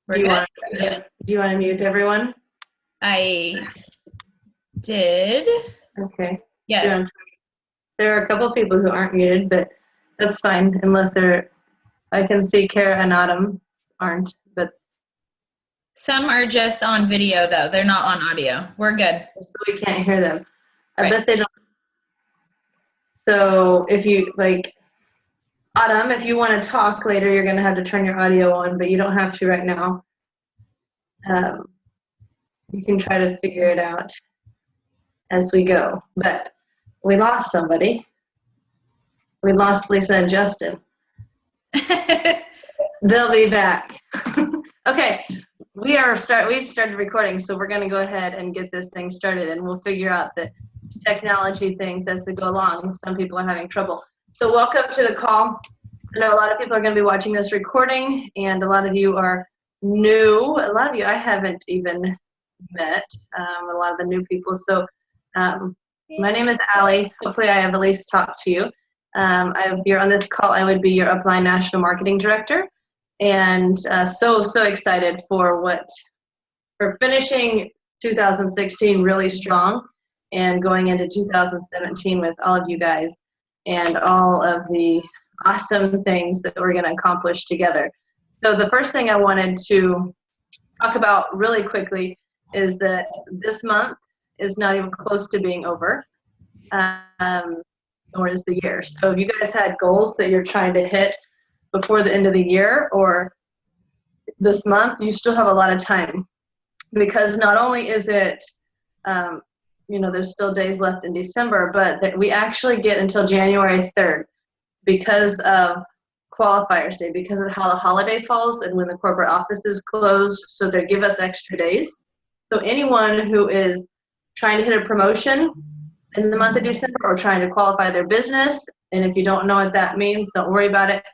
We're good. Do you want to mute everyone? I did. Okay. Yes. There are a couple people who aren't muted, but that's fine unless they're. I can see Kara and Autumn aren't, but Some are just on video though. They're not on audio. We're good. so we can't hear them. I Right. bet they don't. So if you like, Autumn, if you want to talk later, you're going to have to turn your audio on, but you don't have to right now. You can try to figure it out as we go. But we lost somebody. We lost Lisa and Justin. They'll be back. Okay, we've started recording, so we're going to go ahead and get this thing started, and we'll figure out the technology things as we go along. Some people are having trouble. So welcome to the call. I know a lot of people are going to be watching this recording, and a lot of you are new. A lot of you I haven't even met, a lot of the new people. So my name is Allie. Hopefully I have at least talked to you. If you're on this call, I would be your Upline National Marketing Director. And so excited for finishing 2016 really strong and going into 2017 with all of you guys and all of the awesome things that we're going to accomplish together. So the first thing I wanted to talk about really quickly is that this month is not even close to being over, nor is the year. So if you guys had goals that you're trying to hit before the end of the year or this month, you still have a lot of time, because not only is it, there's still days left in December, but that we actually get until January 3rd because of Qualifiers Day, because of how the holiday falls and when the corporate office is closed, so they give us extra days. So anyone who is trying to hit a promotion in the month of December or trying to qualify their business, and if you don't know what that means, don't worry about it.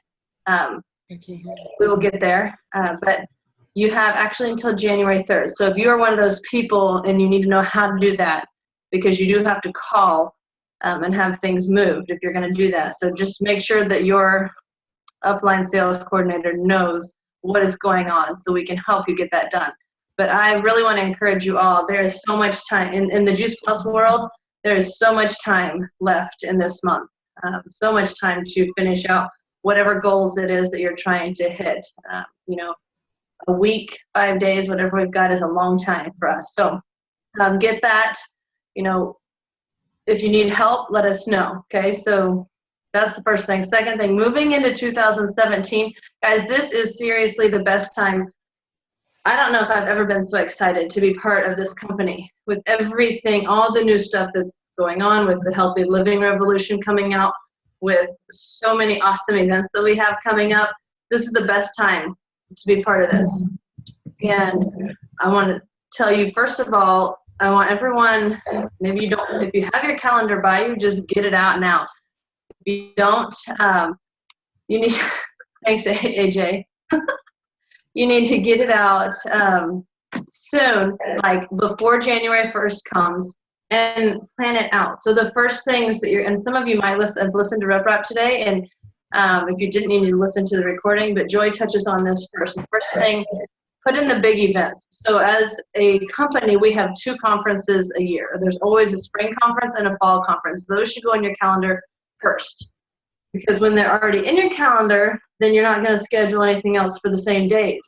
We will get there, but you have actually until January 3rd. So if you are one of those people and you need to know how to do that, because you do have to call and have things moved if you're going to do that. So just make sure that your upline sales coordinator knows what is going on so we can help you get that done. But I really want to encourage you all. There is so much time in the Juice Plus world. There is so much time left in this month. So much time to finish out whatever goals it is that you're trying to hit. A week, 5 days, whatever we've got is a long time for us. So get that. If you need help, let us know. Okay, so that's the first thing. Second thing, moving into 2017, guys, this is seriously the best time. I don't know if I've ever been so excited to be part of this company with everything, all the new stuff that's going on, with the Healthy Living Revolution coming out, with so many awesome events that we have coming up. This is the best time to be part of this. And I want to tell you, first of all, I want everyone, if you have your calendar by you, just get it out now. If you don't, you need, thanks AJ. You need to get it out soon, like before January 1st comes, and plan it out. So the first things that and some of you might have listened to RepRap today, and if you didn't, you need to listen to the recording, but Joy touches on this first. The first thing, put in the big events. So as a company, we have 2 conferences a year. There's always a spring conference and a fall conference. Those should go on your calendar first, because when they're already in your calendar, then you're not going to schedule anything else for the same days.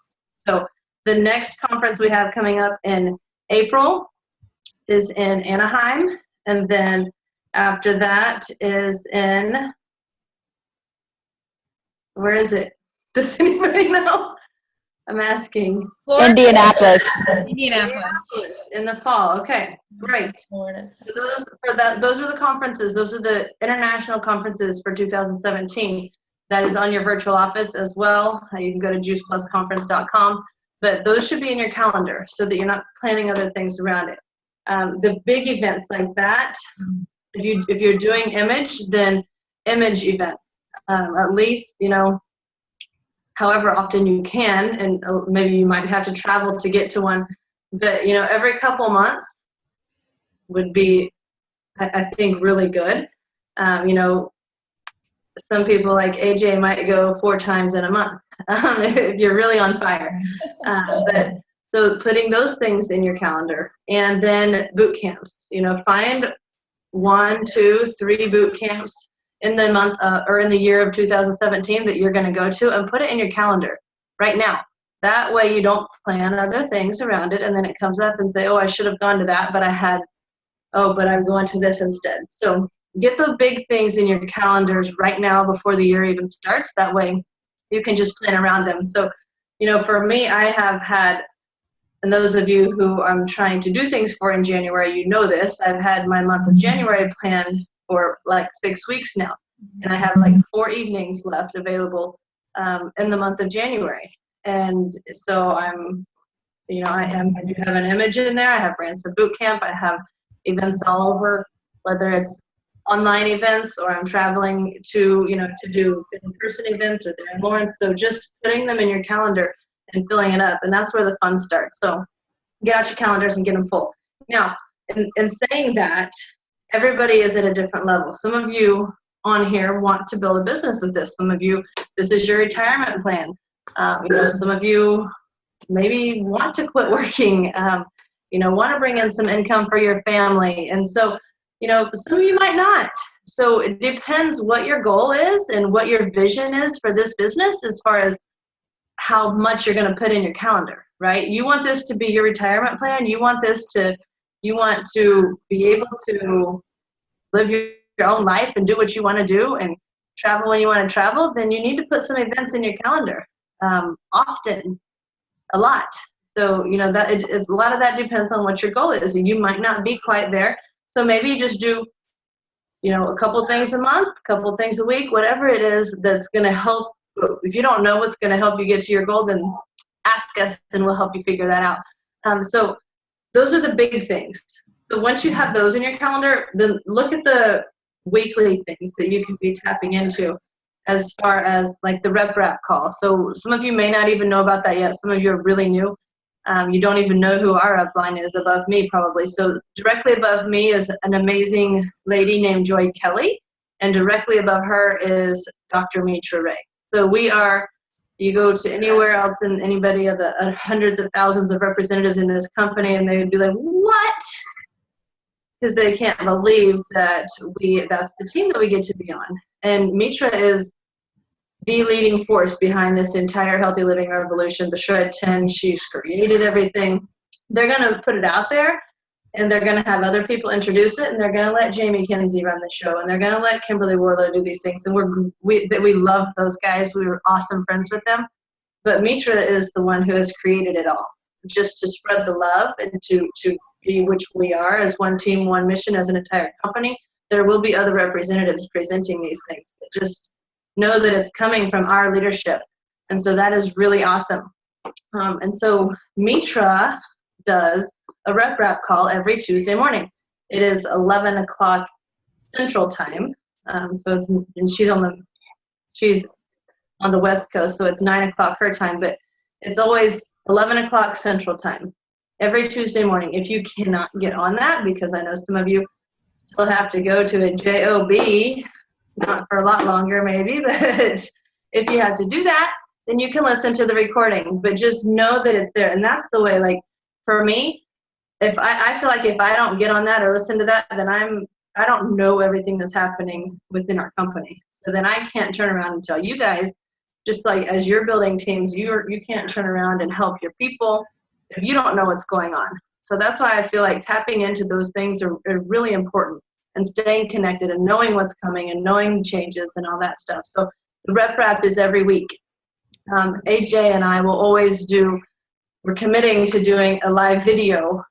So the next conference we have coming up in April is in Anaheim, and then after that is in, where is it? Does anybody know? I'm asking. Florida. Indianapolis. Indianapolis. In the fall. Okay, great. Florida. So those are the conferences. Those are the international conferences for 2017. That is on your virtual office as well. You can go to juiceplusconference.com. But those should be in your calendar so that you're not planning other things around it. The big events like that, if you're doing image, then image events. At least, however often you can, and maybe you might have to travel to get to one, but every couple months would be, I think, really good. some people like AJ might go 4 times in a month if you're really on fire. But so putting those things in your calendar, and then boot camps. Find 1, 2, 3 boot camps in the month or in the year of 2017 that you're going to go to, and put it in your calendar right now. That way you don't plan other things around it, and then it comes up and say, oh, I should have gone to that, but I'm going to this instead. So get the big things in your calendars right now before the year even starts. That way you can just plan around them. So, for me, I have had, and those of you who I'm trying to do things for in January, this, I've had my month of January planned for like 6 weeks now. And I have like 4 evenings left available in the month of January. And so I do have an image in there. I have Branson Boot Camp. I have events all over, whether it's online events or I'm traveling to do in-person events, or they're in Lawrence. So just putting them in your calendar and filling it up, and that's where the fun starts. So get out your calendars and get them full. Now, in saying that, everybody is at a different level. Some of you on here want to build a business with this. Some of you, this is your retirement plan. Some of you maybe want to quit working, want to bring in some income for your family. And so, some of you might not. So it depends what your goal is and what your vision is for this business as far as how much you're going to put in your calendar, right? You want this to be your retirement plan. You want to be able to live your own life and do what you want to do and travel when you want to travel. Then you need to put some events in your calendar. Often, a lot. So, a lot of that depends on what your goal is. And you might not be quite there. So maybe you just do, a couple things a month, a couple things a week, whatever it is that's going to help. If you don't know what's going to help you get to your goal, then ask us and we'll help you figure that out. So those are the big things. So once you have those in your calendar, then look at the weekly things that you can be tapping into, as far as like the rep wrap call. So some of you may not even know about that yet. Some of you are really new. You don't even know who our upline is above me probably. So directly above me is an amazing lady named Joy Kelly, and directly above her is Dr. Mitra Ray. So you go to anywhere else and anybody of the hundreds of thousands of representatives in this company, and they would be like, what? Because they can't believe that that's the team that we get to be on. And Mitra is the leading force behind this entire healthy living revolution, the Shred 10. She's created everything. They're going to put it out there, and they're going to have other people introduce it, and they're going to let Jamie Kinsey run the show, and they're going to let Kimberly Warlow do these things. And we love those guys. We were awesome friends with them. But Mitra is the one who has created it all, just to spread the love and to be which we are as one team, one mission, as an entire company. There will be other representatives presenting these things, but just know that it's coming from our leadership. And so that is really awesome. And so Mitra does a rep wrap call every Tuesday morning. It is 11 o'clock Central Time. She's on the West Coast, so it's 9 o'clock her time, but it's always 11 o'clock Central Time every Tuesday morning. If you cannot get on that, because I know some of you still have to go to a job, not for a lot longer maybe, but if you have to do that, then you can listen to the recording, but just know that it's there. And that's the way, like for me, if I feel like if I don't get on that or listen to that, then I don't know everything that's happening within our company. So then I can't turn around and tell you guys, just like as you're building teams, you can't turn around and help your people if you don't know what's going on. So that's why I feel like tapping into those things are really important, and staying connected and knowing what's coming and knowing changes and all that stuff. So the rep wrap is every week. AJ and I will always we're committing to doing a live video,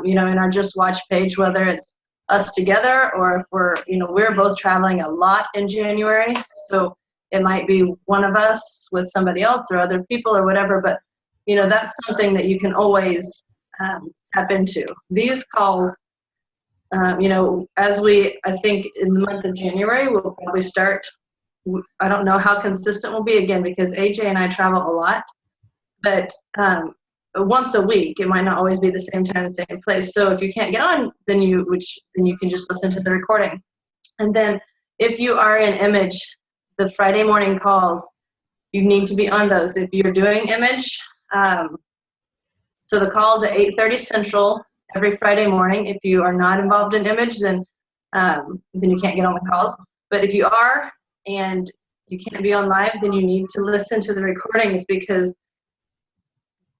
in our Just Watch page, whether it's us together or if we're both traveling a lot in January. So it might be one of us with somebody else or other people or whatever, but that's something that you can always tap into. These calls, I think in the month of January, we'll probably start. I don't know how consistent we'll be, again, because AJ and I travel a lot, but once a week. It might not always be the same time, the same place. So if you can't get on, then you can just listen to the recording. And then if you are in Image, the Friday morning calls, you need to be on those. If you're doing image, so the calls at 8:30 Central every Friday morning. If you are not involved in image, then you can't get on the calls. But if you are and you can't be on live, then you need to listen to the recordings, because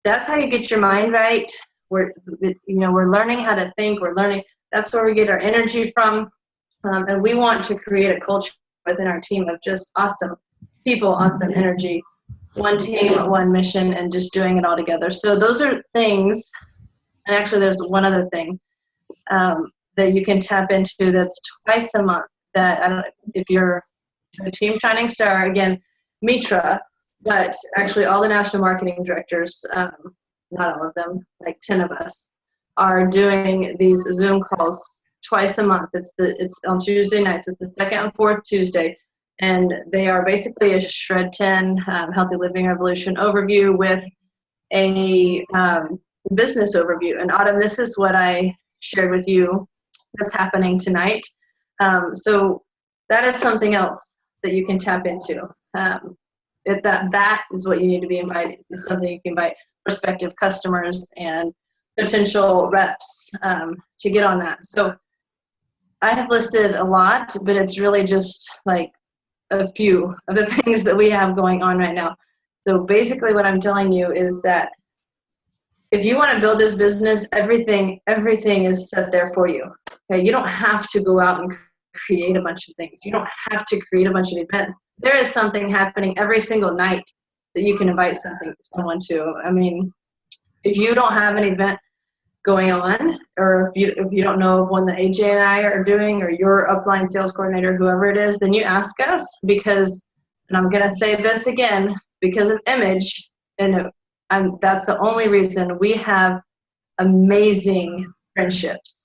that's how you get your mind right. We're learning how to think. We're learning. That's where we get our energy from. And we want to create a culture within our team of just awesome people, awesome energy, one team, one mission, and just doing it all together. So those are things. And actually, there's one other thing that you can tap into that's twice a month. That if you're a Team Shining Star, again, Mitra, but actually all the national marketing directors, not all of them, like 10 of us, are doing these Zoom calls twice a month. It's on Tuesday nights. It's the second and fourth Tuesday. And they are basically a Shred 10 Healthy Living Revolution overview with a business overview. And Autumn, this is what I shared with you that's happening tonight. So that is something else that you can tap into. That is what you need to be invited. It's something you can invite prospective customers and potential reps to get on that. So I have listed a lot, but it's really just like a few of the things that we have going on right now. So basically what I'm telling you is that if you want to build this business, everything is set there for you. Okay, you don't have to go out and create a bunch of things. You don't have to create a bunch of events. There is something happening every single night that you can invite someone to. I mean, if you don't have an event going on, or if you don't know of one that AJ and I are doing, or your upline sales coordinator, whoever it is, then you ask us, because, and I'm going to say this again, because of image, and that's the only reason we have amazing friendships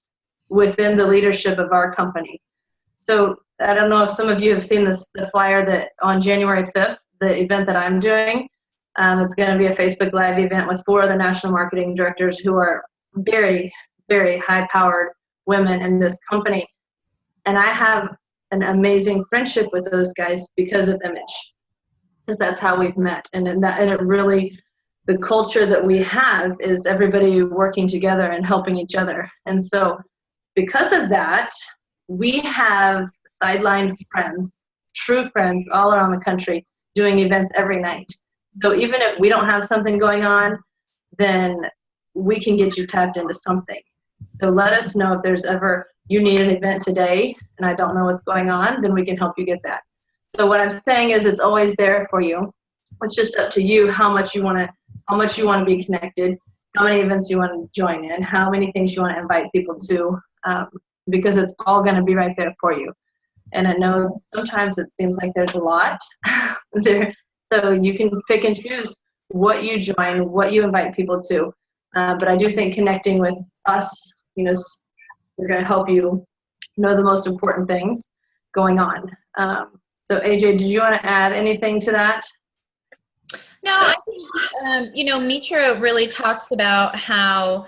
within the leadership of our company. So I don't know if some of you have seen the flyer that on January 5th, the event that I'm doing, it's going to be a Facebook Live event with 4 other national marketing directors who are very, very high-powered women in this company. And I have an amazing friendship with those guys because of image, because that's how we've met. And it really, the culture that we have is everybody working together and helping each other. And so because of that, we have sidelined friends, true friends all around the country doing events every night. So even if we don't have something going on, then we can get you tapped into something. So let us know if there's ever, you need an event today and I don't know what's going on, then we can help you get that. So what I'm saying is it's always there for you. It's just up to you how much you want to be connected, how many events you want to join in, how many things you want to invite people to, because it's all going to be right there for you. And I know sometimes it seems like there's a lot there, so you can pick and choose what you join, what you invite people to. But I do think connecting with us, we're going to help you know the most important things going on. So AJ, did you want to add anything to that? No, I think, Mitra really talks about how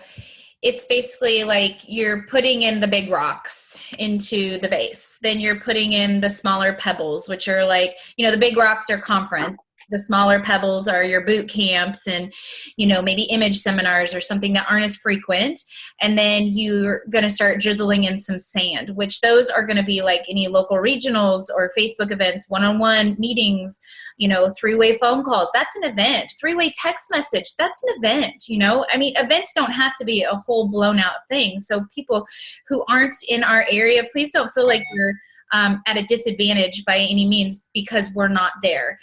it's basically like you're putting in the big rocks into the base. Then you're putting in the smaller pebbles, which are like, the big rocks are conference. The smaller pebbles are your boot camps and, maybe image seminars or something that aren't as frequent. And then you're going to start drizzling in some sand, which those are going to be like any local regionals or Facebook events, one-on-one meetings, 3-way phone calls. That's an event. 3-way text message. That's an event, events don't have to be a whole blown out thing. So people who aren't in our area, please don't feel like you're at a disadvantage by any means because we're not there.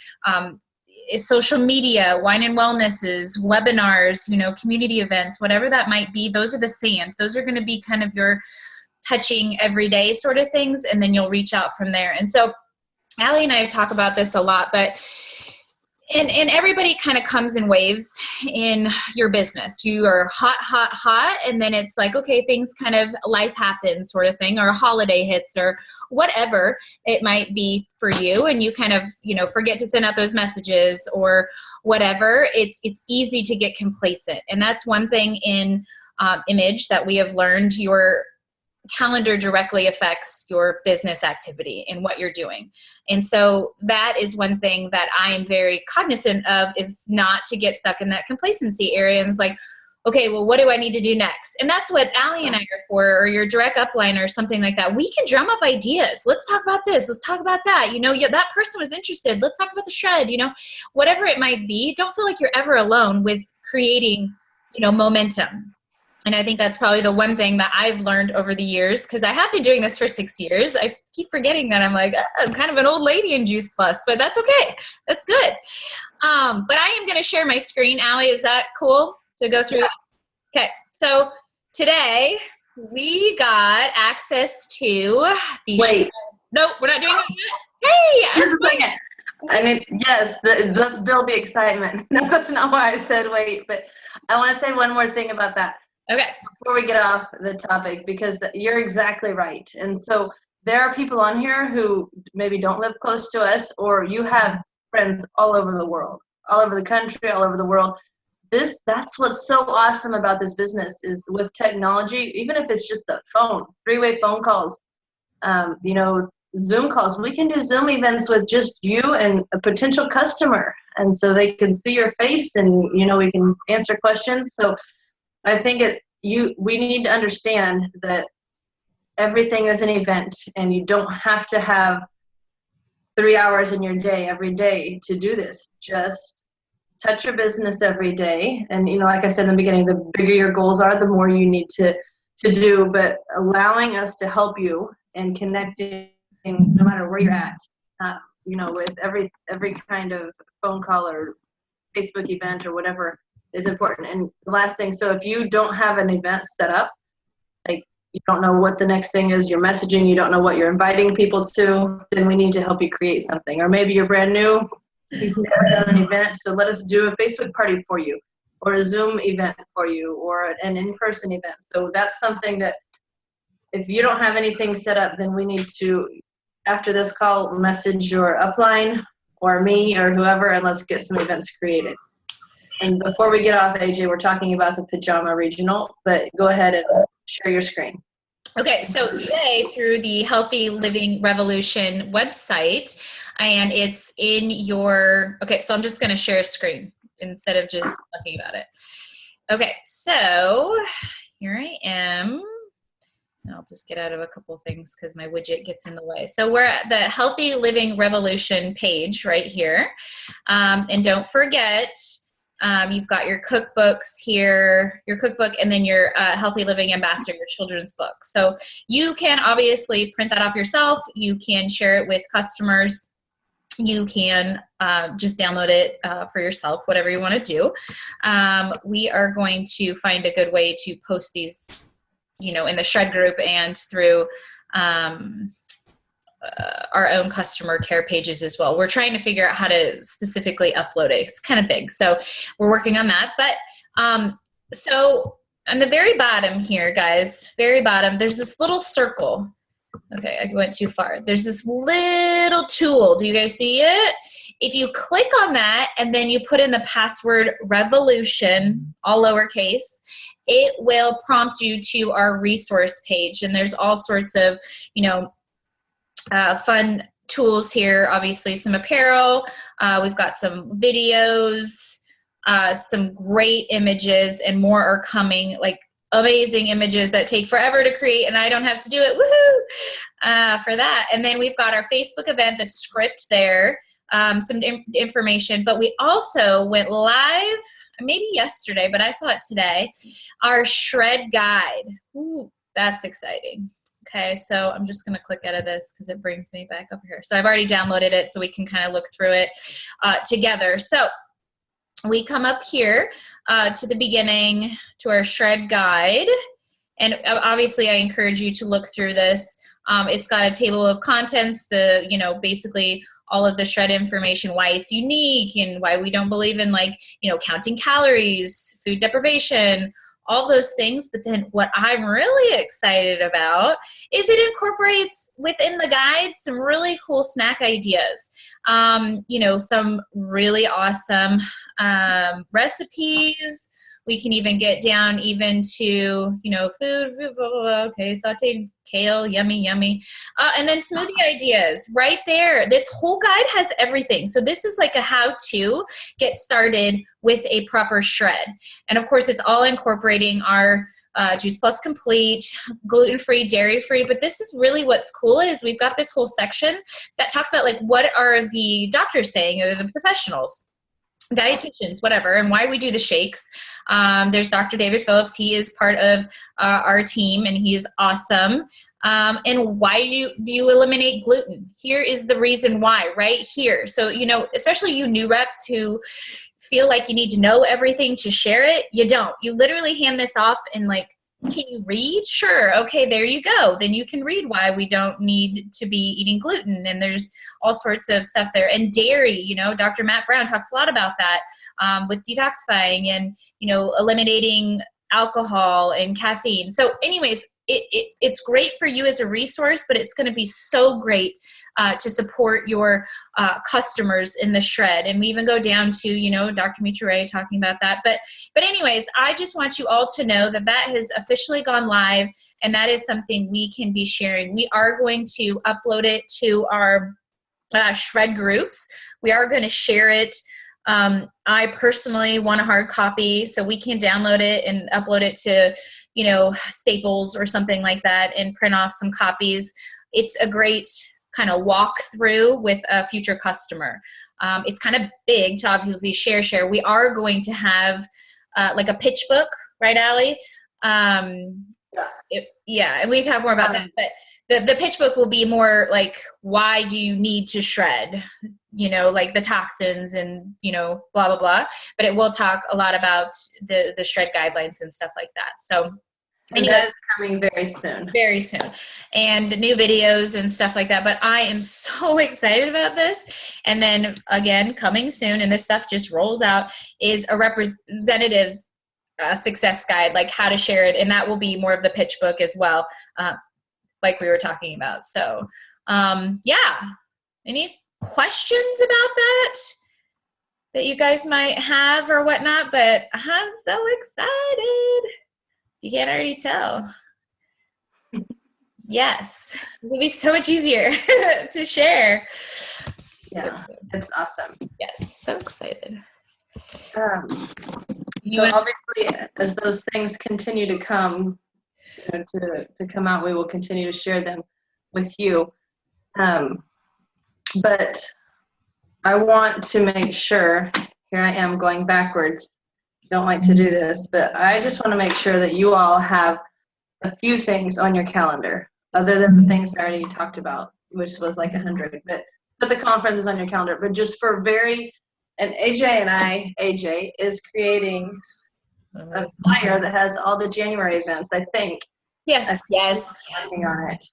Social media, wine and wellnesses, webinars, community events, whatever that might be, those are the sand. Those are going to be kind of your touching everyday sort of things, and then you'll reach out from there. And so Allie and I have talked about this a lot, but and everybody kind of comes in waves in your business. You are hot, and then it's like, okay, things kind of, life happens sort of thing, or a holiday hits or whatever it might be for you, and you kind of, forget to send out those messages or whatever. It's easy to get complacent. And that's one thing in image that we have learned. Your calendar directly affects your business activity and what you're doing. And so that is one thing that I am very cognizant of, is not to get stuck in that complacency area. And it's like, okay, well, what do I need to do next? And that's what Allie and I are for, or your direct upline or something like that. We can drum up ideas. Let's talk about this. Let's talk about that. You know, yeah, that person was interested. Let's talk about the shred, you know, whatever it might be. Don't feel like you're ever alone with creating, you know, momentum. And I think that's probably the one thing that I've learned over the years, because I have been doing this for 6 years. I keep forgetting that I'm like, I'm kind of an old lady in Juice Plus, but that's okay. That's good. But I am going to share my screen. Allie, is that cool to go through? Okay. So today we got access to the. Wait. No, we're not doing that yet. Hey. Just a second. I mean, yes, let's build the excitement. No, that's not why I said wait, but I want to say one more thing about that. Okay. Before we get off the topic, because you're exactly right. And so there are people on here who maybe don't live close to us, or you have friends all over the world, all over the country, all over the world. That's what's so awesome about this business, is with technology, even if it's just the phone, three-way phone calls, you know, Zoom calls. We can do Zoom events with just you and a potential customer. And so they can see your face and, you know, we can answer questions. So I think we need to understand that everything is an event, and you don't have to have 3 hours in your day every day to do this. Just touch your business every day. And, you know, like I said in the beginning, the bigger your goals are, the more you need to do, but allowing us to help you and connecting no matter where you're at, you know, with every kind of phone call or Facebook event or whatever is important. And the last thing, so if you don't have an event set up, like you don't know what the next thing is, you're messaging, you don't know what you're inviting people to, then we need to help you create something. Or maybe you're brand new, you've never done an event, so let us do a Facebook party for you, or a Zoom event for you, or an in-person event. So that's something that if you don't have anything set up, then we need to, after this call, message your upline or me or whoever, and let's get some events created. And before we get off, AJ, we're talking about the Pajama Regional, but go ahead and share your screen. Okay, so today through the Healthy Living Revolution website, and it's in your, okay, so I'm just going to share a screen instead of just talking about it. Okay, so here I am. And I'll just get out of a couple things because my widget gets in the way. So we're at the Healthy Living Revolution page right here. And don't forget, you've got your cookbooks here, your cookbook, and then your Healthy Living Ambassador, your children's book. So you can obviously print that off yourself. You can share it with customers. You can just download it for yourself, whatever you want to do. We are going to find a good way to post these, you know, in the Shred group and through our own customer care pages as well. We're trying to figure out how to specifically upload it. It's kind of big, so we're working on that. But so on the very bottom here, guys, very bottom, there's this little circle. Okay, I went too far. There's this little tool. Do you guys see it? If you click on that and then you put in the password revolution, all lowercase, it will prompt you to our resource page. And there's all sorts of, you know, fun tools here. Obviously some apparel. We've got some videos, some great images, and more are coming, like amazing images that take forever to create, and I don't have to do it. Woohoo! For that. And then we've got our Facebook event, the script there, some information, but we also went live maybe yesterday, but I saw it today, our shred guide. Ooh, that's exciting. Okay, so I'm just going to click out of this because it brings me back up here. So I've already downloaded it so we can kind of look through it together. So we come up here to the beginning to our shred guide. And obviously I encourage you to look through this. It's got a table of contents, basically all of the shred information, why it's unique and why we don't believe in counting calories, food deprivation, all those things. But then what I'm really excited about is it incorporates within the guide some really cool snack ideas. Some really awesome recipes, We can even get down even to, food, blah, blah, blah. Okay, sauteed kale, yummy, yummy. And then smoothie ideas right there. This whole guide has everything. So this is like a how-to get started with a proper shred. And of course, it's all incorporating our Juice Plus Complete, gluten-free, dairy-free. But this is really what's cool is we've got this whole section that talks about like what are the doctors saying or the professionals, dietitians, whatever, and why we do the shakes. There's Dr. David Phillips. He is part of our team, and he's awesome. And why do you eliminate gluten? Here is the reason why, right here. So, especially you new reps who feel like you need to know everything to share it, you don't. You literally hand this off and like, can you read? Sure. Okay, there you go. Then you can read why we don't need to be eating gluten. And there's all sorts of stuff there. And dairy, Dr. Matt Brown talks a lot about that with detoxifying and, eliminating alcohol and caffeine. So anyways, it's great for you as a resource, but it's going to be so great to support your customers in the shred. And we even go down to, Dr. Mitra Ray talking about that. But anyways, I just want you all to know that has officially gone live, and that is something we can be sharing. We are going to upload it to our shred groups. We are going to share it. I personally want a hard copy, so we can download it and upload it to, Staples or something like that and print off some copies. It's a great kind of walk through with a future customer. It's kind of big to obviously share. We are going to have like a pitch book, right, Allie? Yeah, and we can talk more about that. But the pitch book will be more like, why do you need to shred? Like the toxins and, blah, blah, blah. But it will talk a lot about the shred guidelines and stuff like that. So anyway, that is coming very soon. Very soon. And new videos and stuff like that. But I am so excited about this. And then again, coming soon, and this stuff just rolls out, is a representative's success guide, like how to share it. And that will be more of the pitch book as well, like we were talking about. So yeah. Any questions about that you guys might have or whatnot? But I'm so excited. You can't already tell. Yes, it'll be so much easier to share. Yeah, it's awesome. Yes, so excited. So obviously, as those things continue to come, to come out, we will continue to share them with you. But I want to make sure, here I am going backwards. I don't like to do this, but I just want to make sure that you all have a few things on your calendar, other than the things I already talked about, which was like 100. But the conference is on your calendar. But just for and AJ is creating a flyer that has all the January events, I think. Yes. Working on it.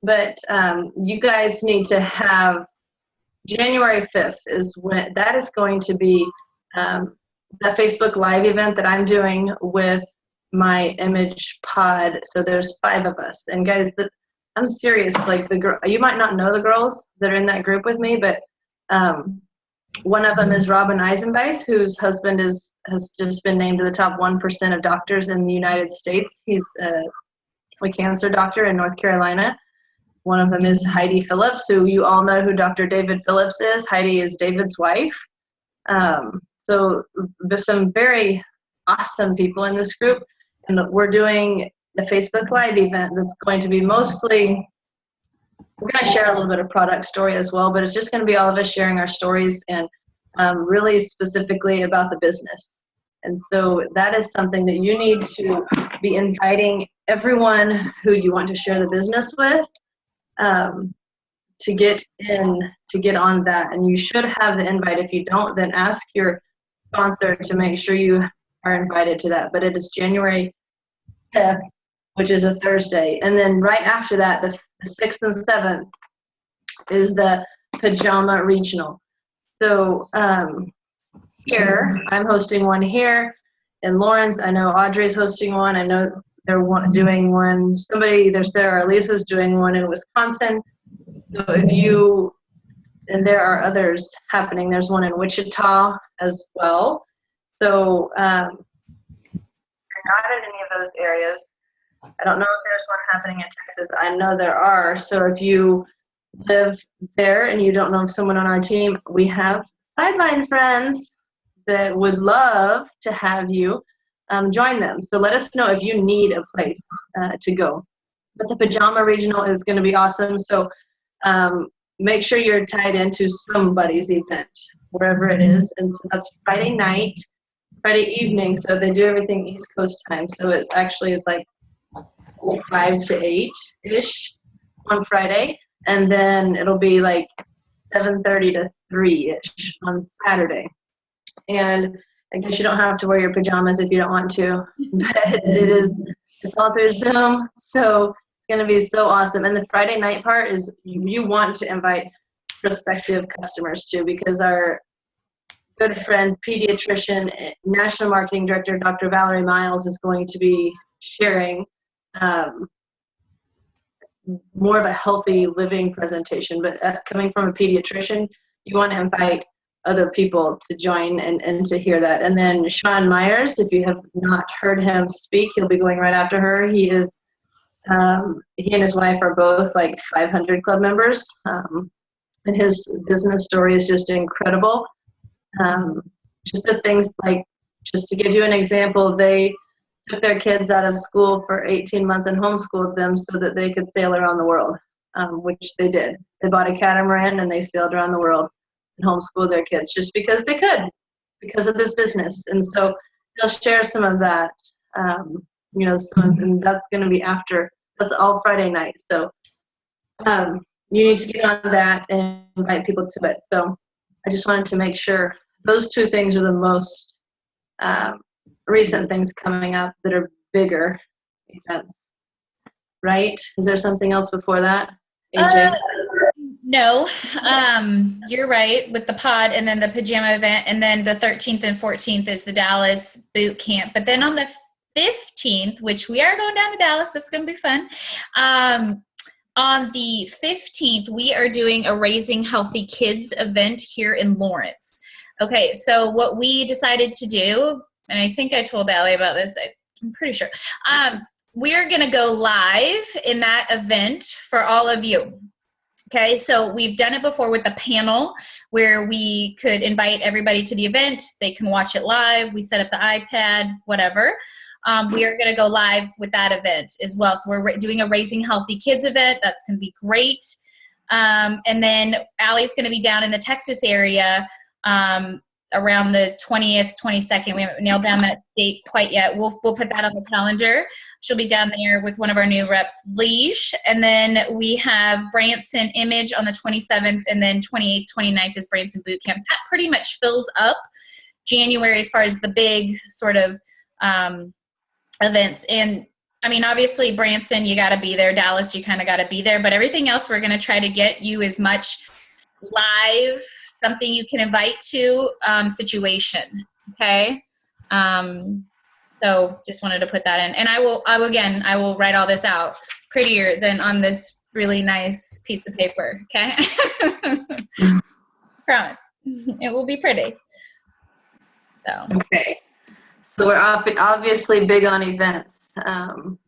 But you guys need to have January 5th is when that is going to be the Facebook Live event that I'm doing with my image pod. So there's 5 of us. And guys, I'm serious. Like you might not know the girls that are in that group with me, but one of them is Robin Eisenbeis, whose husband has just been named to the top 1% of doctors in the United States. He's a cancer doctor in North Carolina. One of them is Heidi Phillips, who you all know who Dr. David Phillips is. Heidi is David's wife. So there's some very awesome people in this group. And we're doing the Facebook Live event that's going to be mostly, we're going to share a little bit of product story as well, but it's just going to be all of us sharing our stories and really specifically about the business. And so that is something that you need to be inviting everyone who you want to share the business with to get on that. And you should have the invite. If you don't, then ask your sponsor to make sure you are invited to that. But it is January 5th, which is a Thursday. And then right after that, the 6th and 7th is the Pajama Regional. So here, I'm hosting one here in Lawrence. I know Audrey's hosting one. I know they're doing one. There's Sarah Lisa's doing one in Wisconsin. So and there are others happening. There's one in Wichita as well. So not in any of those areas, I don't know if there's one happening in Texas. I know there are. So if you live there and you don't know of someone on our team, we have sideline friends that would love to have you join them. So let us know if you need a place to go. But the Pajama Regional is going to be awesome. So make sure you're tied into somebody's event, wherever it is. And so that's Friday night, Friday evening. So they do everything East Coast time. So it actually is like 5 to 8-ish on Friday. And then it'll be like 7:30 to 3-ish on Saturday. And I guess you don't have to wear your pajamas if you don't want to, but it's all through Zoom. So it's going to be so awesome. And the Friday night part is you want to invite prospective customers too, because our good friend, pediatrician, national marketing director, Dr. Valerie Miles, is going to be sharing more of a healthy living presentation. But coming from a pediatrician, you want to invite other people to join and to hear that. And then Sean Myers, if you have not heard him speak, he'll be going right after her. He and his wife are both like 500 club members. And his business story is just incredible. Just the things like, just to give you an example, they took their kids out of school for 18 months and homeschooled them so that they could sail around the world, which they did. They bought a catamaran and they sailed around the world and homeschooled their kids just because they could, because of this business. And so they'll share some of that, and that's going to be that's all Friday night. So you need to get on that and invite people to it. So I just wanted to make sure those two things are the most recent things coming up that are bigger events, right? Is there something else before that, AJ? No, you're right with the pod and then the pajama event, and then the 13th and 14th is the Dallas boot camp. But then on the 15th, which we are going down to Dallas, that's going to be fun. On the 15th, we are doing a Raising Healthy Kids event here in Lawrence. Okay, so what we decided to do, and I think I told Allie about this, I'm pretty sure, we are going to go live in that event for all of you. Okay, so we've done it before with the panel where we could invite everybody to the event. They can watch it live. We set up the iPad, whatever. We are going to go live with that event as well. So we're doing a Raising Healthy Kids event. That's going to be great. And then Allie's going to be down in the Texas area around the 20th, 22nd. We haven't nailed down that date quite yet. We'll put that on the calendar. She'll be down there with one of our new reps, Leash. And then we have Branson Image on the 27th, and then 28th, 29th is Branson Boot Camp. That pretty much fills up January as far as the big sort of events. And I mean, obviously Branson, you got to be there. Dallas, you kind of got to be there. But everything else, we're going to try to get you as much live, something you can invite to situation. Okay. So just wanted to put that in, and I will write all this out prettier than on this really nice piece of paper. Okay. Promise. It will be pretty. So. Okay. So we're obviously big on events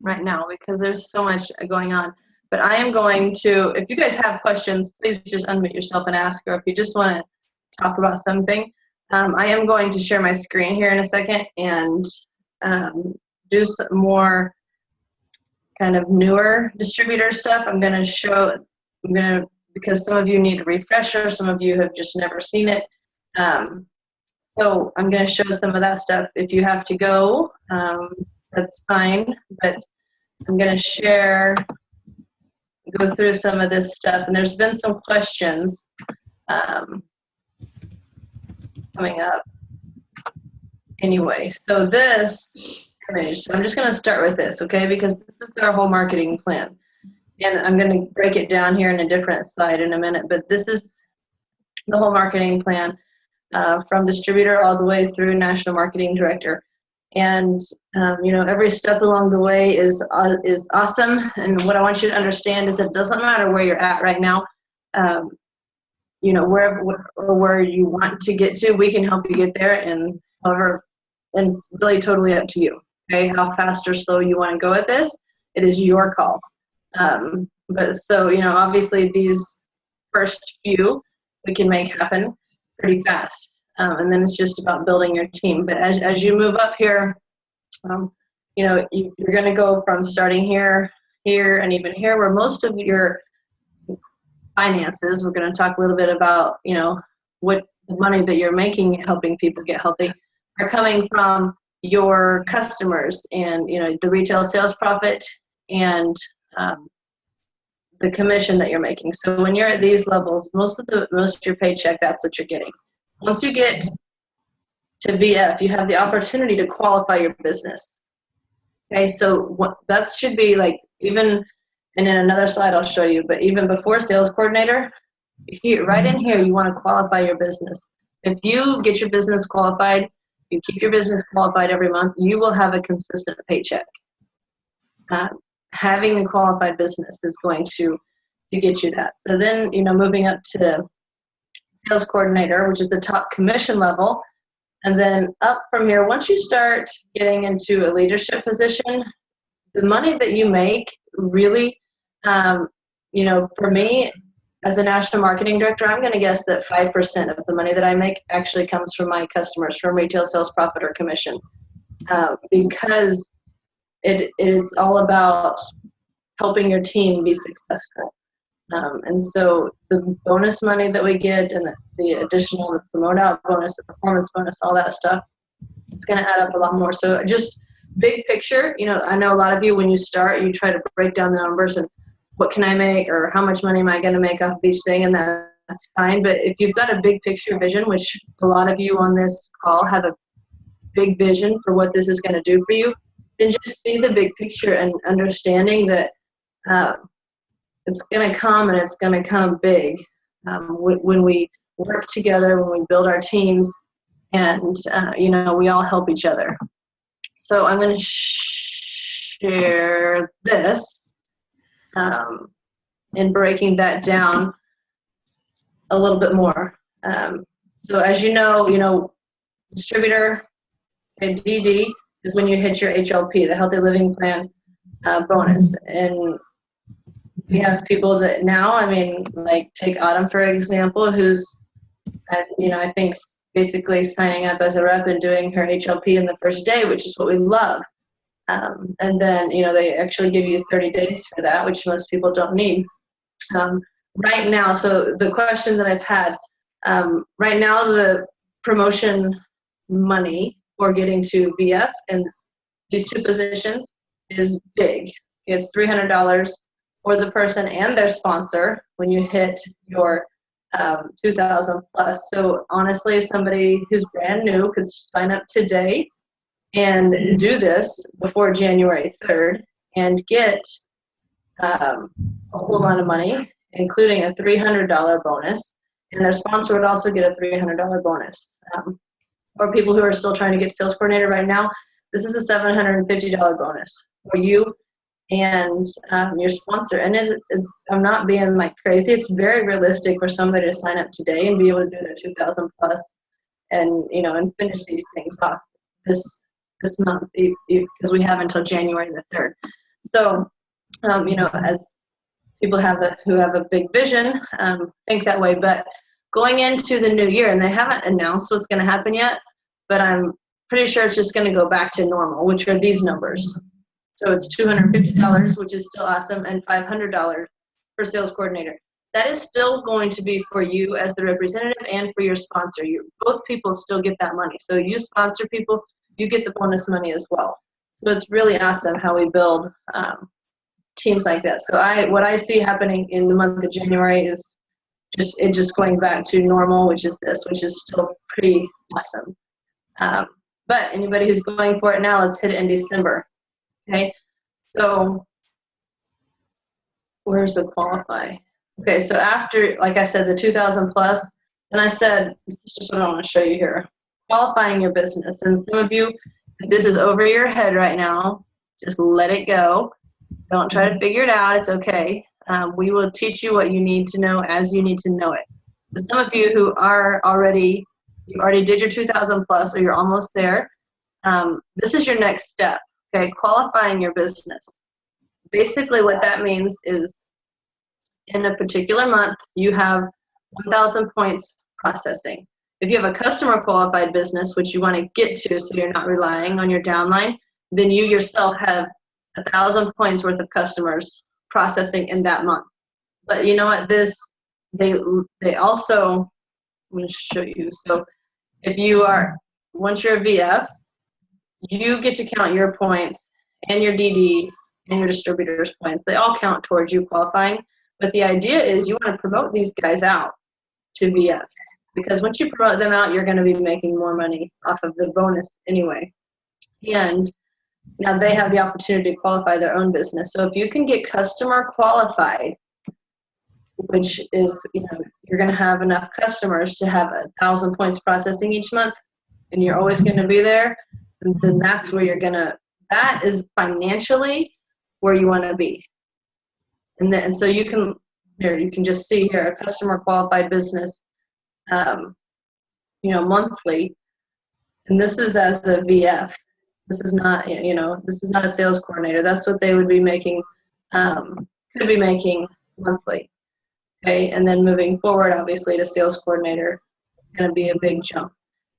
right now because there's so much going on. But I am going to, if you guys have questions, please just unmute yourself and ask, or if you just want to talk about something. I am going to share my screen here in a second and do some more kind of newer distributor stuff. Because some of you need a refresher, some of you have just never seen it. So I'm going to show some of that stuff. If you have to go, that's fine, but I'm going to go through some of this stuff, and there's been some questions coming up. Anyway, so this image, so I'm just going to start with this, okay, because this is our whole marketing plan. And I'm going to break it down here in a different slide in a minute, but this is the whole marketing plan from distributor all the way through national marketing director. And every step along the way is awesome. And what I want you to understand is that it doesn't matter where you're at right now. Where you want to get to, we can help you get there. And however, and it's really totally up to you. okay, how fast or slow you want to go at this. It is your call. But so, obviously these first few we can make happen pretty fast. And then it's just about building your team. But as you move up here, you're going to go from starting here, and even here, where most of your finances, we're going to talk a little bit about, what the money that you're making helping people get healthy are coming from your customers and, the retail sales profit and the commission that you're making. So when you're at these levels, most of your paycheck, that's what you're getting. Once you get to VF, you have the opportunity to qualify your business. Okay, so that should be like, even, and in another slide I'll show you, but even before sales coordinator, right in here, you want to qualify your business. If you get your business qualified, you keep your business qualified every month, you will have a consistent paycheck. Having a qualified business is going to get you that. So then, moving up to sales coordinator, which is the top commission level, and then up from here, once you start getting into a leadership position, the money that you make really, for me, as a national marketing director, I'm going to guess that 5% of the money that I make actually comes from my customers, from retail sales profit or commission, because it is all about helping your team be successful. And so the bonus money that we get and the additional, the promote out bonus, the performance bonus, all that stuff, it's going to add up a lot more. So just big picture, I know a lot of you, when you start, you try to break down the numbers and what can I make or how much money am I going to make off of each thing, and that's fine. But if you've got a big picture vision, which a lot of you on this call have a big vision for what this is going to do for you, then just see the big picture and understanding that it's going to come, and it's going to come big when we work together, when we build our teams, and we all help each other. So I'm going to share this in breaking that down a little bit more. So as distributor and DD is when you hit your HLP, the Healthy Living Plan bonus. And we have people that now, like take Autumn, for example, who's, I think basically signing up as a rep and doing her HLP in the first day, which is what we love. And then, they actually give you 30 days for that, which most people don't need. Right now, so the question that I've had, right now the promotion money for getting to VF and these two positions is big. It's $300 for the person and their sponsor when you hit your 2,000 plus. So honestly, somebody who's brand new could sign up today and do this before January 3rd and get a whole lot of money, including a $300 bonus. And their sponsor would also get a $300 bonus. For people who are still trying to get sales coordinator right now, this is a $750 bonus for you and your sponsor. And it's, I'm not being like crazy. It's very realistic for somebody to sign up today and be able to do their 2,000 plus and, and finish these things off this month, because we have until January the 3rd. So, as people who have a big vision, think that way. But going into the new year, and they haven't announced what's going to happen yet, but I'm pretty sure it's just going to go back to normal, which are these numbers. So it's $250, which is still awesome, and $500 for sales coordinator. That is still going to be for you as the representative and for your sponsor. Both people still get that money. So you sponsor people, you get the bonus money as well. So it's really awesome how we build teams like that. So what I see happening in the month of January is just going back to normal, which is still pretty awesome. But anybody who's going for it now, let's hit it in December. Okay, so where's the qualify? Okay, so after, like I said, the 2,000 plus, and I said, this is just what I want to show you here. Qualifying your business. And some of you, if this is over your head right now, just let it go. Don't try to figure it out. It's okay. We will teach you what you need to know as you need to know it. But some of you who are you already did your 2,000 plus, or you're almost there, this is your next step. Okay, qualifying your business. Basically what that means is in a particular month, you have 1,000 points processing. If you have a customer qualified business, which you want to get to so you're not relying on your downline, then you yourself have 1,000 points worth of customers processing in that month. But you know what, they also, I'm going to show you. So if you are, once you're a VF, you get to count your points and your DD and your distributor's points. They all count towards you qualifying. But the idea is you want to promote these guys out to VFs, because once you promote them out, you're going to be making more money off of the bonus anyway. And now they have the opportunity to qualify their own business. So if you can get customer qualified, which is, you're going to have enough customers to have 1,000 points processing each month, and you're always going to be there, then that's where that is financially where you want to be. And so you can just see here, a customer qualified business, monthly, and this is as the VF. This is not, this is not a sales coordinator. That's what they would be making, could be making monthly. Okay, and then moving forward, obviously, to sales coordinator, going to be a big jump.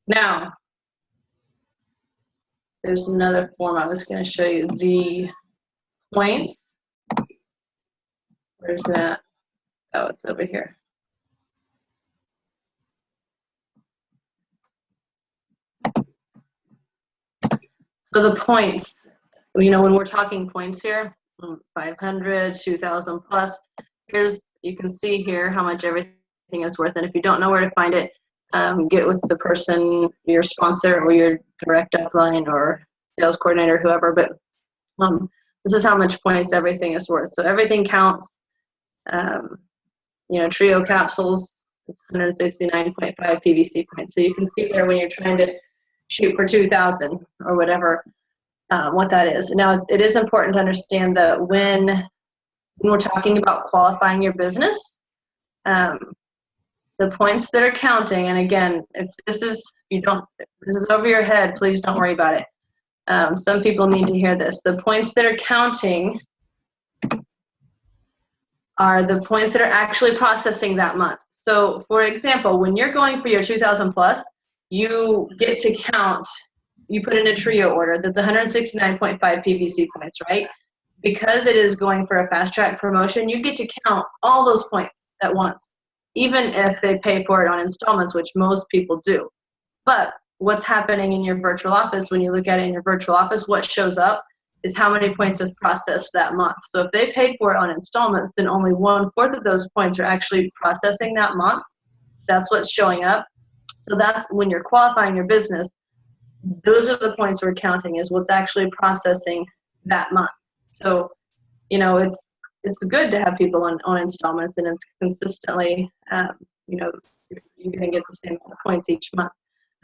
Now, there's another form I was going to show you. The points. Where's that? Oh, it's over here. So the points, when we're talking points here, 500, 2,000 plus, you can see here how much everything is worth. And if you don't know where to find it, get with the person, your sponsor or your direct upline or sales coordinator, whoever. But this is how much points everything is worth. So everything counts. Trio capsules is 169.5 PVC points. So you can see there when you're trying to shoot for 2,000 or whatever, what that is. Now, it is important to understand that when we're talking about qualifying your business, the points that are counting, and again, if this is over your head, please don't worry about it. Some people need to hear this. The points that are counting are the points that are actually processing that month. So, for example, when you're going for your 2,000 plus, you get to count, you put in a trio order that's 169.5 PVC points, right? Because it is going for a fast track promotion, you get to count all those points at once, even if they pay for it on installments, which most people do. But what's happening in your virtual office, when you look at it in your virtual office, what shows up is how many points have processed that month. So if they paid for it on installments, then only 1/4 of those points are actually processing that month. That's what's showing up. So that's when you're qualifying your business, those are the points we're counting, is what's actually processing that month. So, it's good to have people on installments, and it's consistently, you're going to get the same amount of points each month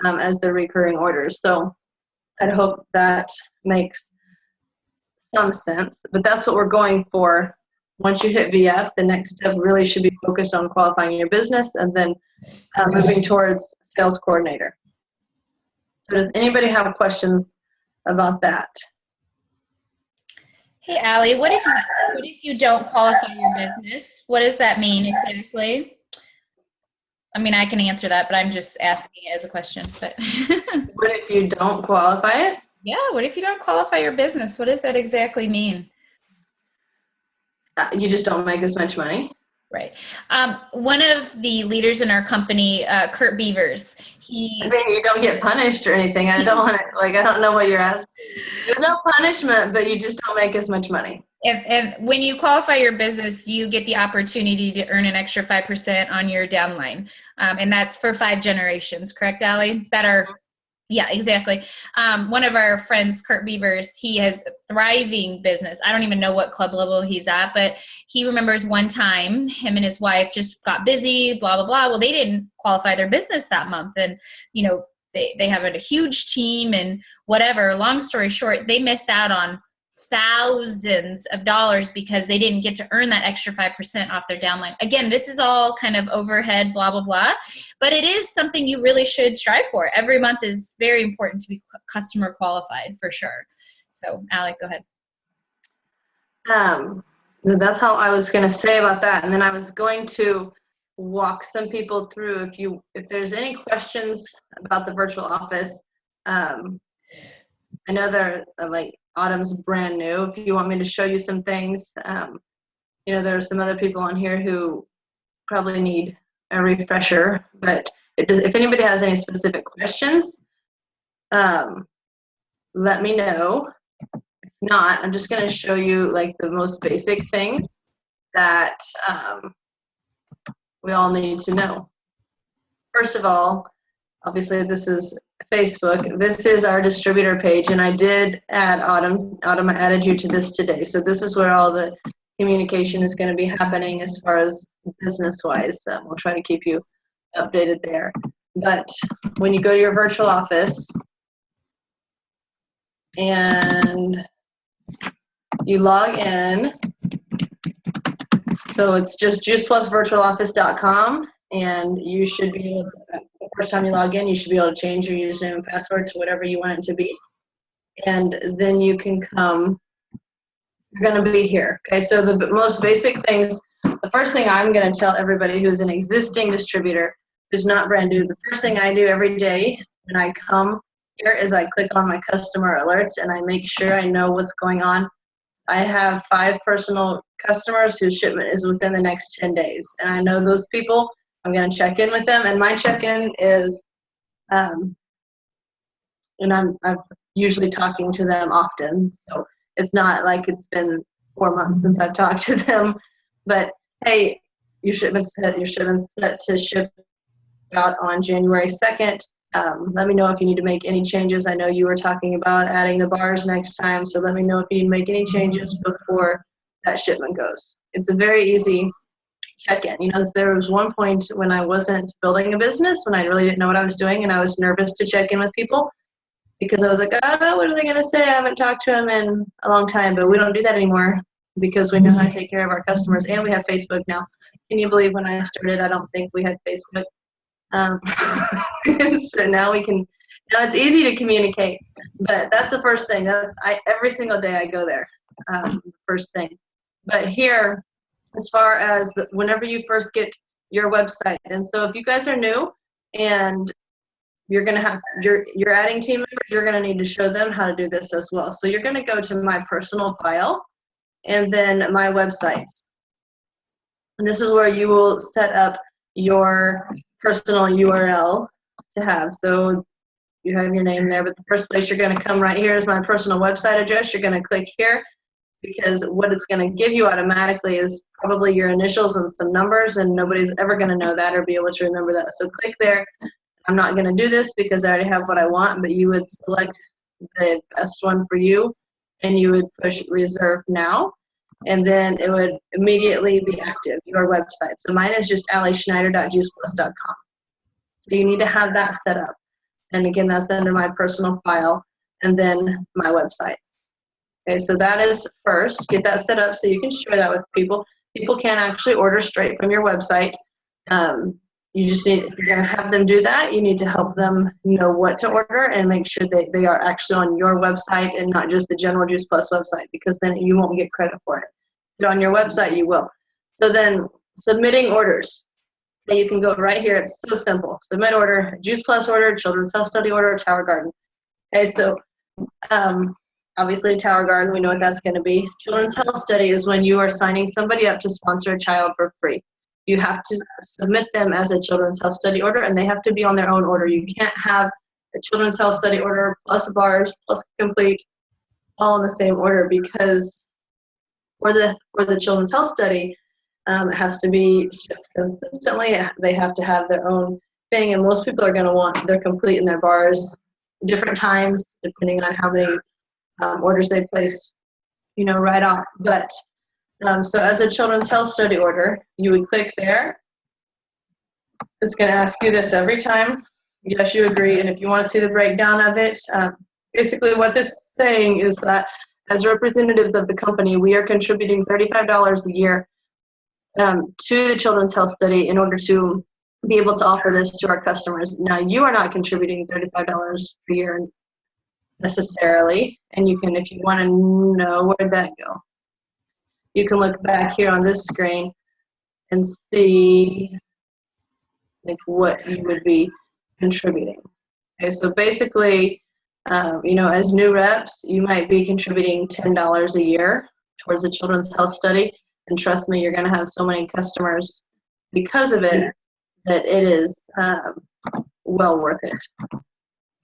as the recurring orders. So I hope that makes some sense, but that's what we're going for. Once you hit VF, the next step really should be focused on qualifying your business and then moving towards sales coordinator. So does anybody have questions about that? Hey, Allie, what if you don't qualify your business? What does that mean exactly? I mean, I can answer that, but I'm just asking it as a question. But what if you don't qualify it? Yeah, what if you don't qualify your business? What does that exactly mean? You just don't make as much money. Right. One of the leaders in our company, Kurt Beavers, I mean, you don't get punished or anything. I don't want to, I don't know what you're asking. There's no punishment, but you just don't make as much money. If when you qualify your business, you get the opportunity to earn an extra 5% on your downline. And that's for 5 generations, correct, Allie? Yeah, exactly. One of our friends, Kurt Beavers, he has a thriving business. I don't even know what club level he's at, but he remembers one time him and his wife just got busy, blah, blah, blah. Well, they didn't qualify their business that month. And, they have a huge team and whatever. Long story short, they missed out on thousands of dollars because they didn't get to earn that extra 5% off their downline. Again, this is all kind of overhead, blah, blah, blah, but it is something you really should strive for. Every month is very important to be customer qualified for sure. So Alec, go ahead. That's how I was going to say about that. And then I was going to walk some people through if there's any questions about the virtual office. I know they're like Autumn's brand new. If you want me to show you some things, there's some other people on here who probably need a refresher, but if anybody has any specific questions, let me know. If not, I'm just going to show you like the most basic things that we all need to know. First of all, obviously this is Facebook. This is our distributor page, and I did add Autumn. Autumn, I added you to this today. So this is where all the communication is going to be happening as far as business-wise. We'll try to keep you updated there. But when you go to your virtual office and you log in, so it's just juiceplusvirtualoffice.com, and you should be able to, the first time you log in, you should be able to change your username and password to whatever you want it to be. And then you can come, you're going to be here. Okay, so the most basic things, the first thing I'm going to tell everybody who's an existing distributor, who's not brand new, the first thing I do every day when I come here is I click on my customer alerts and I make sure I know what's going on. I have 5 personal customers whose shipment is within the next 10 days. And I know those people, I'm going to check in with them. And my check-in is, and I'm usually talking to them often. So it's not like it's been 4 months since I've talked to them. But, hey, your shipment's set to ship out on January 2nd. Let me know if you need to make any changes. I know you were talking about adding the bars next time, so let me know if you need to make any changes before that shipment goes. It's a very easy check-in. There was one point when I wasn't building a business, when I really didn't know what I was doing, and I was nervous to check in with people because I was like, oh, what are they going to say? I haven't talked to them in a long time, but we don't do that anymore because we know how to take care of our customers, and we have Facebook now. Can you believe when I started, I don't think we had Facebook. So now it's easy to communicate, but that's the first thing. Every single day I go there, first thing. But here, as far as whenever you first get your website, and so if you guys are new and you're adding team members, you're gonna need to show them how to do this as well. So you're gonna go to my personal file and then my websites. And this is where you will set up your personal URL to have. So you have your name there, but the first place you're going to come right here is my personal website address. You're going to click here because what it's going to give you automatically is probably your initials and some numbers, and nobody's ever going to know that or be able to remember that. So click there. I'm not going to do this because I already have what I want, but you would select the best one for you and you would push reserve now. And then it would immediately be active, your website. So mine is just allyschneider.juiceplus.com. So you need to have that set up. And again, that's under my personal file and then my websites. Okay, so that is first. Get that set up so you can share that with people. People can actually order straight from your website. You just need, if you're going to have them do that, you need to help them know what to order and make sure that they are actually on your website and not just the general Juice Plus website, because then you won't get credit for it. But on your website, you will. So then submitting orders. Okay, you can go right here. It's so simple. Submit order, Juice Plus order, Children's Health Study order, Tower Garden. Okay, so obviously Tower Garden, we know what that's going to be. Children's Health Study is when you are signing somebody up to sponsor a child for free. You have to submit them as a Children's Health Study order, and they have to be on their own order. You can't have a Children's Health Study order plus bars plus complete all in the same order, because for the Children's Health Study, it has to be shipped consistently. They have to have their own thing, and most people are going to want their complete in their bars different times depending on how many orders they place, right off. But so as a Children's Health Study order, you would click there. It's going to ask you this every time. Yes, you agree. And if you want to see the breakdown of it, basically what this is saying is that as representatives of the company, we are contributing $35 a year to the Children's Health Study in order to be able to offer this to our customers. Now, you are not contributing $35 per year. necessarily. And you can, if you want to know, where'd that go? You can look back here on this screen and see like what you would be contributing. Okay, so basically, as new reps, you might be contributing $10 a year towards the Children's Health Study. And trust me, you're going to have so many customers because of it that it is well worth it.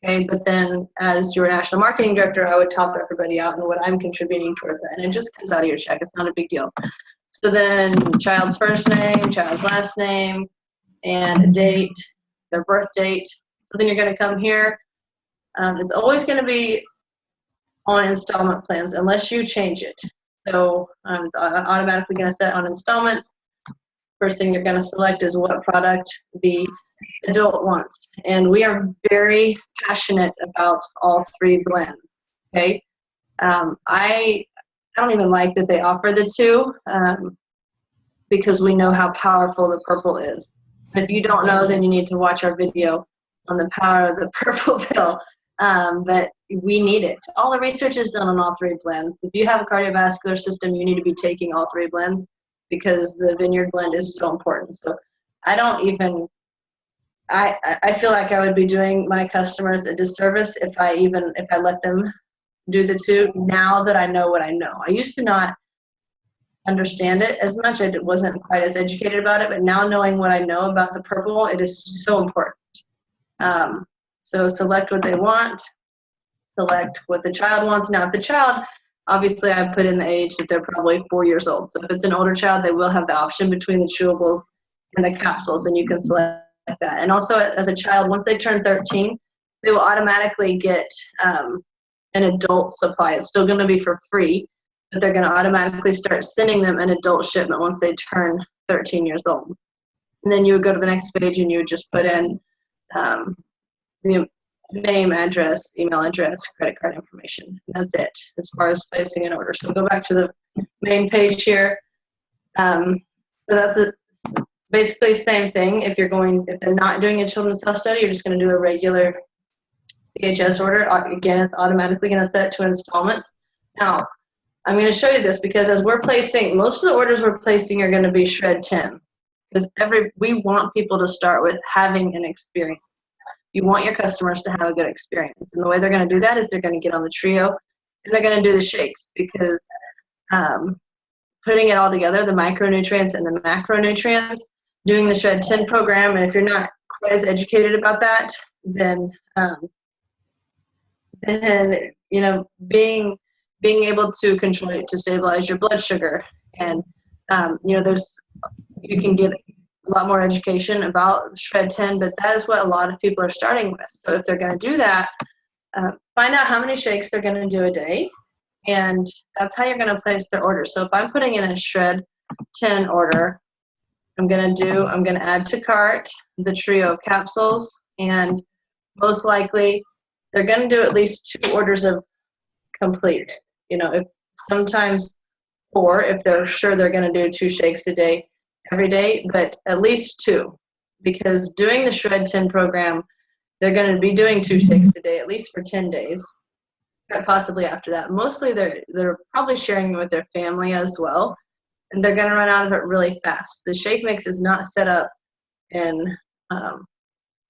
Okay, but then as your national marketing director, I would top everybody out in what I'm contributing towards that. And it just comes out of your check. It's not a big deal. So then child's first name, child's last name, and a date, their birth date. So then you're going to come here. It's always going to be on installment plans unless you change it. So it's automatically going to set on installments. First thing you're going to select is what product the adult wants. And we are very passionate about all three blends. Okay. I don't even like that they offer the two because we know how powerful the purple is. If you don't know, then you need to watch our video on the power of the purple pill. But we need it. All the research is done on all three blends. If you have a cardiovascular system, you need to be taking all three blends because the Vineyard blend is so important. So I feel like I would be doing my customers a disservice if I let them do the two now that I know what I know. I used to not understand it as much. I wasn't quite as educated about it, but now knowing what I know about the purple, it is so important. So select what they want, select what the child wants. Now, if the child, obviously I put in the age that they're probably 4 years old. So if it's an older child, they will have the option between the chewables and the capsules, and you can select that. And also as a child, once they turn 13, they will automatically get an adult supply. It's still going to be for free, but they're going to automatically start sending them an adult shipment once they turn 13 years old. And then you would go to the next page and you would just put in the name, address, email address, credit card information. And that's it as far as placing an order. So go back to the main page here. So that's basically the same thing. If they're not doing a Children's Health Study, you're just going to do a regular CHS order. Again, it's automatically going to set to installments. Now, I'm going to show you this because as we're placing, most of the orders we're placing are going to be Shred 10 because we want people to start with having an experience. You want your customers to have a good experience. And the way they're going to do that is they're going to get on the Trio and they're going to do the shakes because putting it all together, the micronutrients and the macronutrients, doing the Shred 10 program, and if you're not quite as educated about that, then being able to control it to stabilize your blood sugar, and you can get a lot more education about Shred 10, but that is what a lot of people are starting with. So if they're going to do that, find out how many shakes they're going to do a day, and that's how you're going to place their order. So if I'm putting in a Shred 10 order, I'm going to add to cart the Trio capsules, and most likely they're going to do at least 2 orders of complete. If sometimes 4 if they're sure they're going to do 2 shakes a day every day, but at least 2, because doing the Shred 10 program, they're going to be doing 2 shakes a day at least for 10 days, possibly after that. Mostly they're probably sharing it with their family as well, and they're going to run out of it really fast. The shake mix is not set up in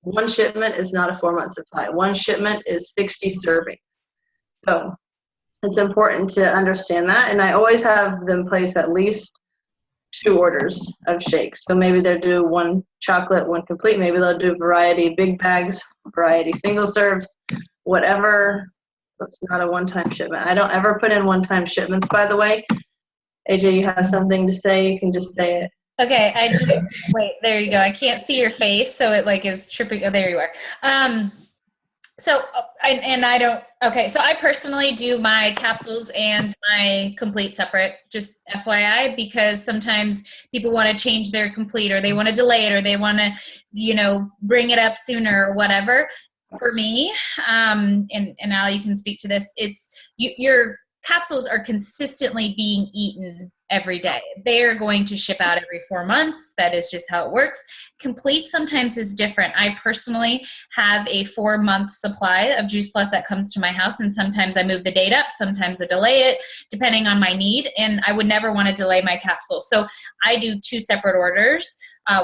one shipment is not a 4-month supply. One shipment is 60 servings. So it's important to understand that, and I always have them place at least 2 orders of shakes. So maybe they'll do 1 chocolate, 1 complete. Maybe they'll do variety big bags, variety single serves, whatever. It's not a one-time shipment. I don't ever put in one-time shipments, by the way. AJ, you have something to say? You can just say it. Okay, wait, there you go. I can't see your face, so it is tripping. Oh, there you are. So I personally do my capsules and my complete separate, just FYI, because sometimes people want to change their complete, or they want to delay it, or they want to, bring it up sooner or whatever. For me, and Al, you can speak to this, it's you're capsules are consistently being eaten every day. They are going to ship out every 4 months. That is just how it works. Complete sometimes is different. I personally have a 4-month supply of Juice Plus that comes to my house, and sometimes I move the date up, sometimes I delay it, depending on my need, and I would never want to delay my capsules. So I do 2 separate orders,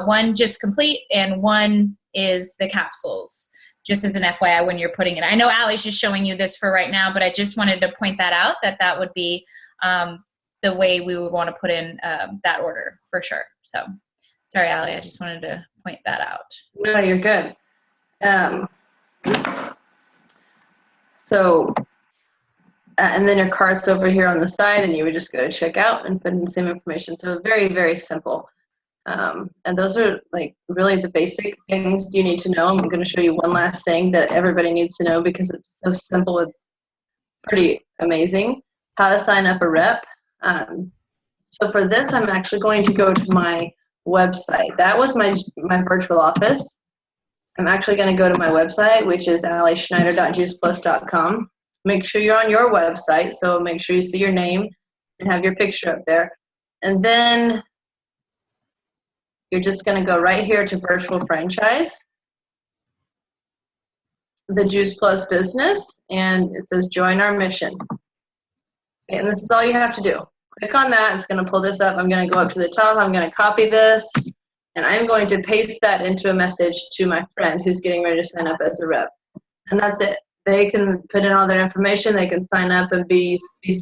one just Complete, and one is the capsules. Just as an FYI when you're putting it. I know Allie's just showing you this for right now, but I just wanted to point that out, that would be the way we would want to put in that order for sure. So sorry, Allie, I just wanted to point that out. No, you're good. And then your cart's over here on the side, and you would just go to checkout and put in the same information. So very, very simple. And those are like really the basic things you need to know. I'm going to show you one last thing that everybody needs to know because it's so simple. It's pretty amazing. How to sign up a rep. So for this, I'm actually going to go to my website. That was my virtual office. I'm actually going to go to my website, which is allieschneider.juiceplus.com. Make sure you're on your website. So make sure you see your name and have your picture up there. And then you're just going to go right here to virtual franchise, the Juice Plus business, and it says join our mission. Okay, and this is all you have to do. Click on that. It's going to pull this up. I'm going to go up to the top. I'm going to copy this, and I'm going to paste that into a message to my friend who's getting ready to sign up as a rep. And that's it. They can put in all their information. They can sign up and be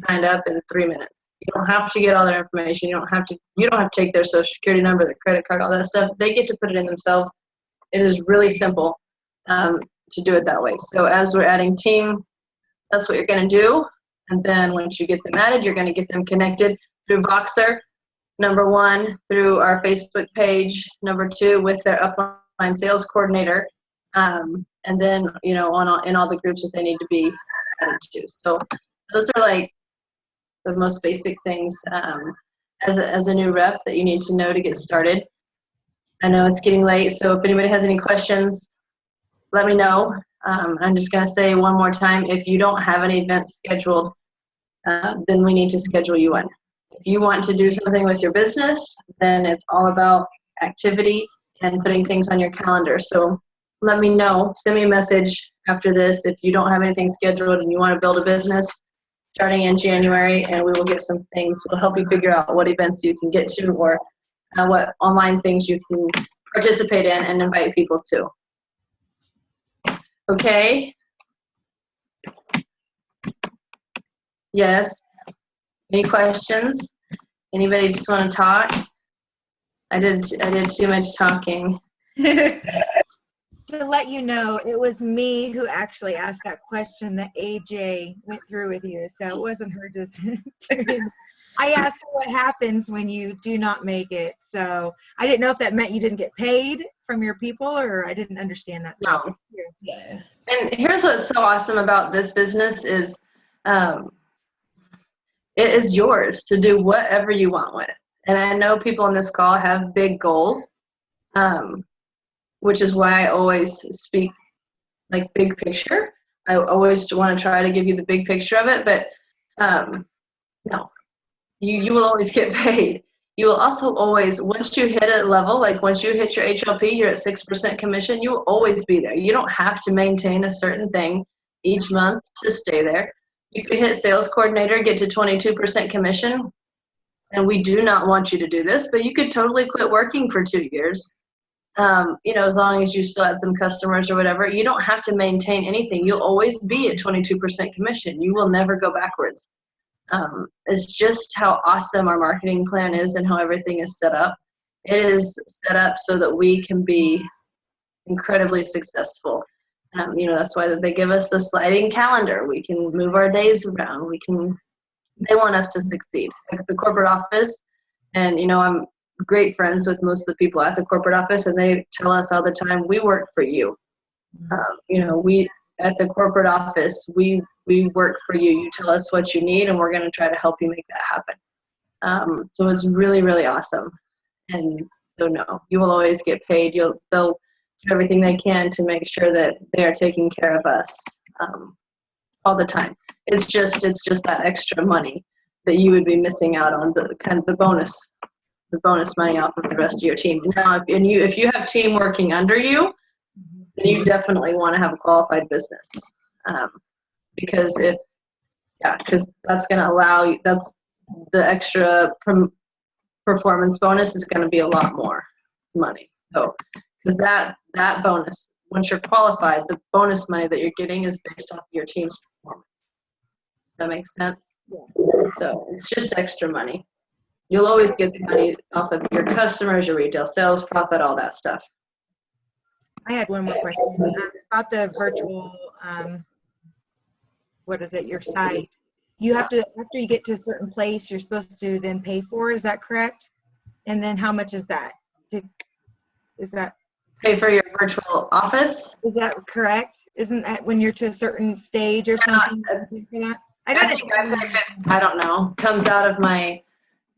signed up in 3 minutes. You don't have to get all their information. You don't have to take their social security number, their credit card, all that stuff. They get to put it in themselves. It is really simple to do it that way. So as we're adding team, that's what you're going to do. And then once you get them added, you're going to get them connected through Voxer, number 1, through our Facebook page, number 2, with their upline sales coordinator, and then, in all the groups that they need to be added to. So those are like the most basic things as a new rep that you need to know to get started. I know it's getting late, so if anybody has any questions, let me know. I'm just going to say one more time, if you don't have an event scheduled, then we need to schedule you one. If you want to do something with your business, then it's all about activity and putting things on your calendar. So let me know. Send me a message after this if you don't have anything scheduled and you want to build a business starting in January, and we will get some things. We'll help you figure out what events you can get to or what online things you can participate in and invite people to. Okay? Yes? Any questions? Anybody just want to talk? I did too much talking. To let you know, it was me who actually asked that question that AJ went through with you. So it wasn't her just doing. I asked her what happens when you do not make it. So I didn't know if that meant you didn't get paid from your people, or I didn't understand that. No. Yeah. And here's what's so awesome about this business is it is yours to do whatever you want with. And I know people on this call have big goals, which is why I always speak like big picture. I always want to try to give you the big picture of it, but no, you will always get paid. You will also always, once you hit a level, like once you hit your HLP, you're at 6% commission, you will always be there. You don't have to maintain a certain thing each month to stay there. You could hit sales coordinator, get to 22% commission, and we do not want you to do this, but you could totally quit working for 2 years. As long as you still had some customers or whatever, you don't have to maintain anything. You'll always be at 22% commission. You will never go backwards. It's just how awesome our marketing plan is and how everything is set up. It is set up so that we can be incredibly successful. That's why they give us the sliding calendar. We can move our days around. They want us to succeed. Like the corporate office, and I'm great friends with most of the people at the corporate office, and they tell us all the time, we work for you. We at the corporate office, we work for you. You tell us what you need, and we're going to try to help you make that happen. So it's really, really awesome. And so no, you will always get paid. They'll do everything they can to make sure that they are taking care of us all the time. It's just that extra money that you would be missing out on, the kind of the bonus money off of the rest of your team. Now, if you have team working under you, then you definitely want to have a qualified business, because that's going to allow you. That's the extra performance bonus is going to be a lot more money. So, because that bonus, once you're qualified, the bonus money that you're getting is based off your team's performance. That makes sense? Yeah. So it's just extra money. You'll always get the money off of your customers, your retail sales profit, all that stuff. I had one more question about the virtual, what is it, your site. You have to, after you get to a certain place, you're supposed to then pay for, is that correct? And then how much is that? Is that Pay for your virtual office? Is that correct? Isn't that when you're to a certain stage or something? For that? I don't know.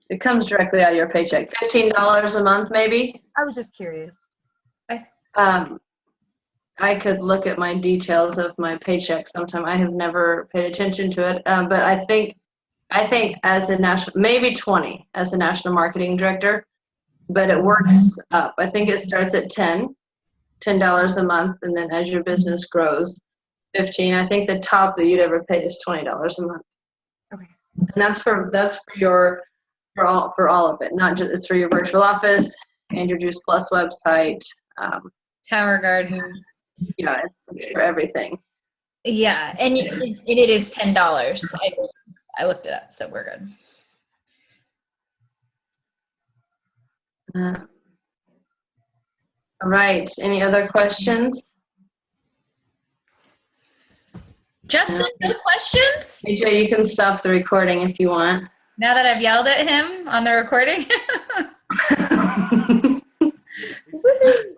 It comes directly out of your paycheck. $15 a month, maybe. I was just curious. I could look at my details of my paycheck sometime. I have never paid attention to it, but I think as a national, maybe 20 as a national marketing director, but it works up. I think it starts at $10 a month, and then as your business grows, 15. I think the top that you'd ever pay is $20 a month. Okay. And that's for all of it. Not just, it's for your virtual office and your Juice Plus website. Tower Garden. Yeah, it's for everything. Yeah, and it is $10. I looked it up, so we're good. All right. Any other questions? Justin, no questions? AJ, you can stop the recording if you want. Now that I've yelled at him on the recording. Woohoo.